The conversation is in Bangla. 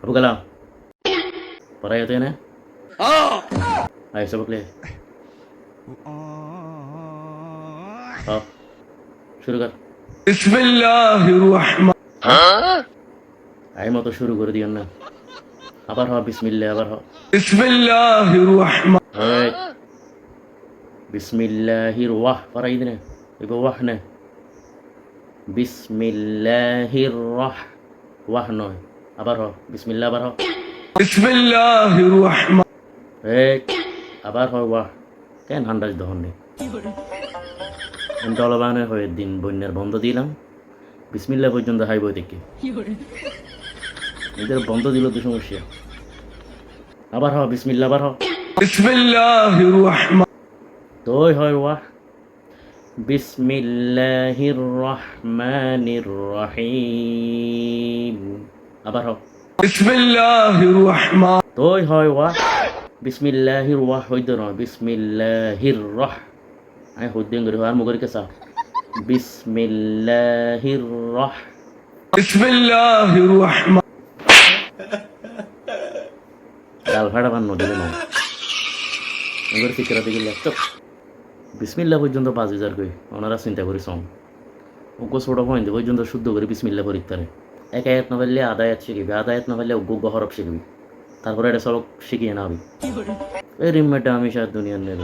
Abu kalam. Pare hote na? Ay sabak le. हाँ शुरू कर বিসমিল্লাহির রহমান আই মতো শুরু করে দিও না আবার হ বিসমিল্লাহ আবার হ বিসমিল্লাহির রহমান এই বিসমিল্লাহির ওয়াহ পড়াই দিনে এবার ওয়াহ নে বিসমিল্লাহির রাহ ওয়াহ নয় আবার হ বিসমিল্লাহ আবার হ বিসমিল্লাহির রহমান এই আবার হ ওয়াহ কেন আন্দাজ দহন নেই জলবায়নের হয়ে দিন বন্যার বন্ধ দিলাম বিসমিল্লাহ পর্যন্ত হাই বই থেকে এদের বন্ধ দিল তো সমস্যা আবার হ বিসমিল্লাহ আবার হ বিসমিল্লাহির রহমান তোই হয় ওয়াহ বিসমিল্লাহির রহমানির রহিম আবার হ বিসমিল্লাহির রহমান তোই হয় ওয়াহ বিসমিল্লাহির ওয়াহ হইতে নয় বিসমিল্লাহির রহ আমি হইতেন করে আর মুগরি কেসা বিসমিল্লাহির রহ বিসমিল্লাহির রহমান ডাল ভাড়া বান্ন দিলে না মুগরি ফিকরাতে গেলে তো বিসমিল্লাহ পর্যন্ত 5,000 কই ওনারা চিন্তা করি সং ওগো ছোট পয়েন্ট পর্যন্ত শুদ্ধ করে বিসমিল্লাহ পরীক্ষারে এক আয়াত না পারলে আধা আয়াত শিখবি আধা আয়াত না পারলে ওগো হরফ শিখবি তারপরে এটা সবক শিখিয়ে না হবি এই রিমেটা আমি সারা দুনিয়ার নেই